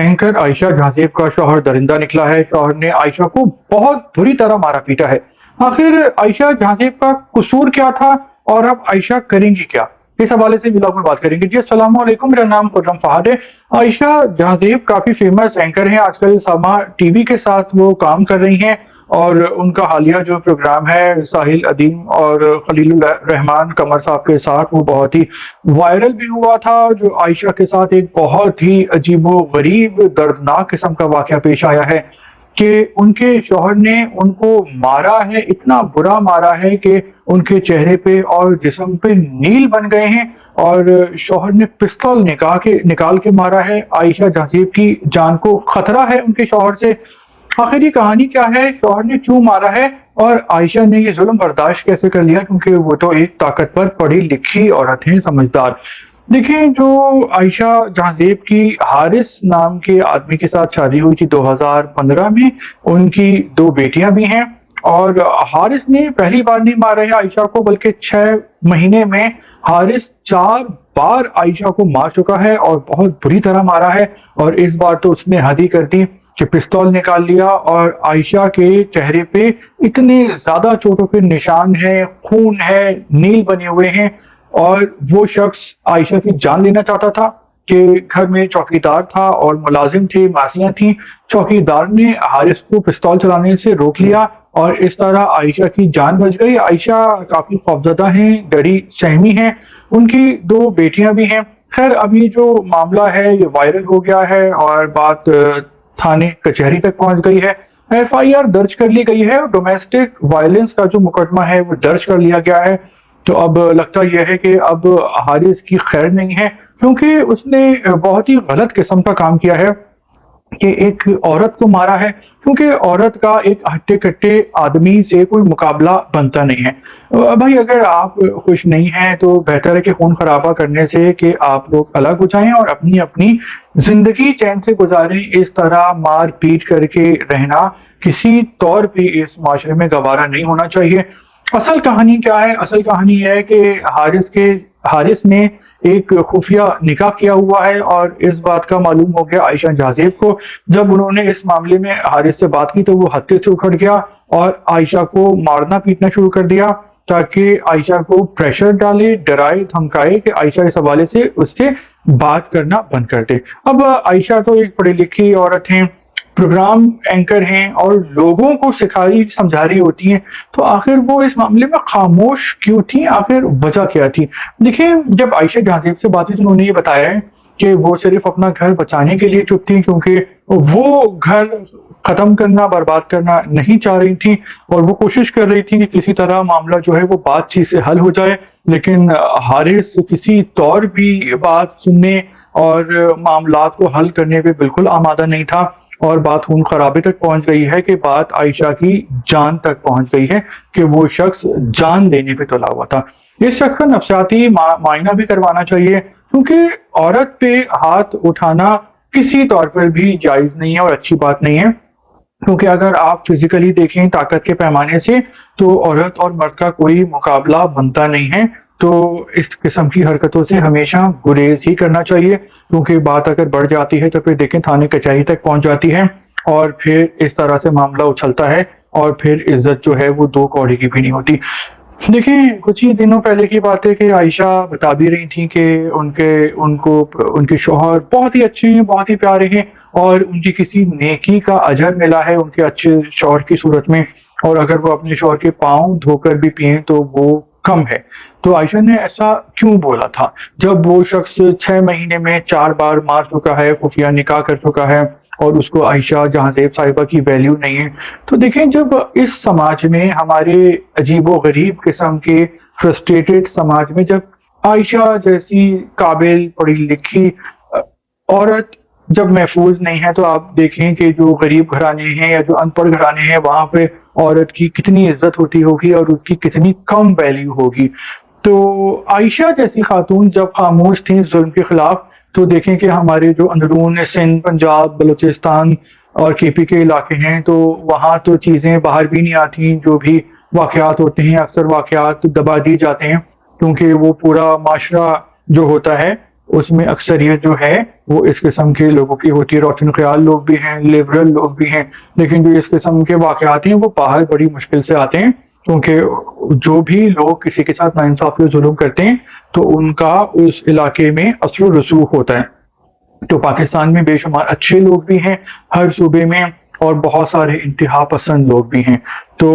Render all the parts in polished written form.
Anchor Ayesha Jahanzeb का शौहर दरिंदा निकला है। शौहर ने आयशा को बहुत बुरी तरह मारा पीटा है। आखिर आयशा जहांजेब का कसूर क्या था और अब आयशा करेंगी क्या, इस हवाले से ब्लॉग में बात करेंगे। जी अस्सलाम वालेकुम, मेरा नाम खुर्रम फहाद है। आयशा जहांजेब काफी फेमस एंकर हैं, आजकल समा टीवी के साथ वो काम कर रही हैं और उनका हालिया जो प्रोग्राम है साहिल अदीम और खलील रहमान कमर साहब के साथ, वो बहुत ही वायरल भी हुआ था। जो आयशा के साथ एक बहुत ही अजीबो गरीब दर्दनाक किस्म का वाकया पेश आया है कि उनके शौहर ने उनको मारा है, इतना बुरा मारा है कि उनके चेहरे पे और जिस्म पे नील बन गए हैं और शौहर ने पिस्तौल निकाल के मारा है। आयशा जहांजेब की जान को खतरा है उनके शौहर से। आखिर ये कहानी क्या है, शौहर ने क्यों मारा है और आयशा ने ये जुल्म बर्दाश्त कैसे कर लिया, क्योंकि वो तो एक ताकतवर पढ़ी लिखी औरत है, समझदार। देखिए, जो आयशा जहांजेब की हारिस नाम के आदमी के साथ शादी हुई थी 2015 में, उनकी दो बेटियां भी हैं और हारिस ने पहली बार नहीं मारा है आयशा को, बल्कि 6 महीने में हारिस 4 बार आयशा को मार चुका है और बहुत बुरी तरह मारा है। और इस बार तो उसने हद ही कर दी कि पिस्तौल निकाल लिया और आयशा के चेहरे पे इतने ज्यादा चोटों के निशान हैं, खून है, नील बने हुए हैं और वो शख्स आयशा की जान लेना चाहता था कि घर में चौकीदार था और मुलाजिम थे, मासियां थी। चौकीदार ने हारिस को पिस्तौल चलाने से रोक लिया और इस तरह आयशा की जान बच गई। आयशा काफी खौफजदा हैं, डरी सहमी हैं, उनकी 2 बेटियां भी हैं। खैर, अभी जो मामला है ये वायरल हो गया है और बात थाने कचहरी तक पहुंच गई है। एफआईआर दर्ज कर ली गई है और डोमेस्टिक वायलेंस का जो मुकदमा है वो दर्ज कर लिया गया है। तो अब लगता यह है कि अब हारिस की खैर नहीं है, क्योंकि उसने बहुत ही गलत किस्म का काम किया है कि एक औरत को मारा है, क्योंकि औरत का एक हट्टे कट्टे आदमी से कोई मुकाबला बनता नहीं है। भाई, अगर आप खुश नहीं हैं तो बेहतर है कि खून खराबा करने से कि आप लोग अलग हो जाएं और अपनी अपनी जिंदगी चैन से गुजारें। इस तरह मार पीट करके रहना किसी तौर पे इस माशरे में गवारा नहीं होना चाहिए। असल कहानी क्या है? असल कहानी यह है कि हारिस ने एक खुफिया निकाह किया हुआ है और इस बात का मालूम हो गया आयशा जहांजेब को। जब उन्होंने इस मामले में हारिस से बात की तो वो हत्थे से उखड़ गया और आयशा को मारना पीटना शुरू कर दिया, ताकि आयशा को प्रेशर डाले, डराए, धमकाए कि आयशा इस हवाले से उससे बात करना बंद कर दे। अब आयशा तो एक पढ़ी लिखी औरत है, प्रोग्राम एंकर हैं और लोगों को सिखाई समझा रही होती हैं, तो आखिर वो इस मामले में खामोश क्यों थी? आखिर वजह क्या थी? देखिए, जब आयशा जहांजेब से बात हुई तो उन्होंने ये बताया है कि वो सिर्फ अपना घर बचाने के लिए चुप थी, क्योंकि वो घर खत्म करना, बर्बाद करना नहीं चाह रही थी और वो कोशिश कर रही थी कि किसी तरह मामला जो है वो बातचीत से हल हो जाए। लेकिन हारिस किसी तौर भी बात सुनने और मामलात को हल करने पे बिल्कुल आमादा नहीं था और बात खून खराबे तक पहुंच गई है कि बात आयशा की जान तक पहुंच गई है कि वो शख्स जान लेने पे तुला हुआ था। इस शख्स का नफ्सियाती मायना भी करवाना चाहिए, क्योंकि औरत पे हाथ उठाना किसी तौर पर भी जायज नहीं है और अच्छी बात नहीं है। क्योंकि अगर आप फिजिकली देखें ताकत के पैमाने से तो औरत और मर्द का कोई मुकाबला बनता नहीं है। तो इस किस्म की हरकतों से हमेशा गुरेज ही करना चाहिए, क्योंकि बात अगर बढ़ जाती है तो फिर देखें थाने कचहरी तक पहुंच जाती है और फिर इस तरह से मामला उछलता है और फिर इज्जत जो है वो 2 कौड़ी की भी नहीं होती। देखिए, कुछ ही दिनों पहले की बात है कि आयशा बता भी रही थी कि उनके शौहर बहुत ही अच्छे हैं, बहुत ही प्यारे हैं और उनकी किसी नेकी का अजर मिला है उनके अच्छे शौहर की सूरत में, और अगर वो अपने शौहर के पांव धोकर भी पिए तो वो कम है। तो आयशा ने ऐसा क्यों बोला था जब वो शख्स 6 महीने में 4 बार मार चुका है, खुफिया निकाह कर चुका है और उसको आयशा जहांजेब साहिबा की वैल्यू नहीं है? तो देखें, जब इस समाज में, हमारे अजीबो गरीब किस्म के फ्रस्ट्रेटेड समाज में, जब आयशा जैसी काबिल पढ़ी लिखी औरत जब महफूज नहीं है, तो आप देखें कि जो गरीब घराने हैं या जो अनपढ़ घराने हैं वहां पे औरत की कितनी इज्जत होती होगी और उसकी कितनी कम वैल्यू होगी। तो आयशा जैसी खातून जब खामोश थी जुल्म के खिलाफ, तो देखें कि हमारे जो अंदरून सिंध, पंजाब, बलूचिस्तान और केपी के इलाके हैं, तो वहाँ तो चीज़ें बाहर भी नहीं आती। जो भी वाकयात होते हैं अक्सर वाकयात दबा दिए जाते हैं, क्योंकि वो पूरा माशरा जो होता है اس میں اکثریت جو ہے وہ اس قسم کے لوگوں کی ہوتی ہے، روشن خیال لوگ بھی ہیں، لبرل لوگ بھی ہیں، لیکن جو اس قسم کے واقعات ہیں وہ باہر بڑی مشکل سے آتے ہیں، کیونکہ جو بھی لوگ کسی کے ساتھ ناانصافی و ظلم کرتے ہیں تو ان کا اس علاقے میں اثر و رسوخ ہوتا ہے۔ تو پاکستان میں بے شمار اچھے لوگ بھی ہیں ہر صوبے میں، اور بہت سارے انتہا پسند لوگ بھی ہیں۔ تو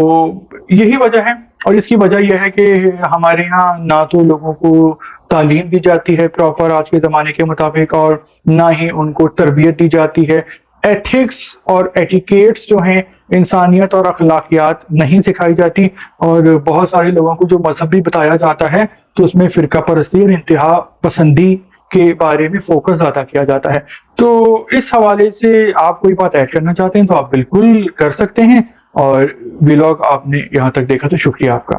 یہی وجہ ہے، اور اس کی وجہ یہ ہے کہ ہمارے ہاں نہ تو لوگوں کو تعلیم دی جاتی ہے پراپر آج کے زمانے کے مطابق، اور نہ ہی ان کو تربیت دی جاتی ہے۔ ایتھکس اور ایٹیکیٹس جو ہیں، انسانیت اور اخلاقیات نہیں سکھائی جاتی، اور بہت سارے لوگوں کو جو مذہب بھی بتایا جاتا ہے تو اس میں فرقہ پرستی اور انتہا پسندی کے بارے میں فوکس زیادہ کیا جاتا ہے۔ تو اس حوالے سے آپ کوئی بات ایڈ کرنا چاہتے ہیں تو آپ بالکل کر سکتے ہیں، اور ولاگ آپ نے یہاں تک دیکھا تو شکریہ آپ کا۔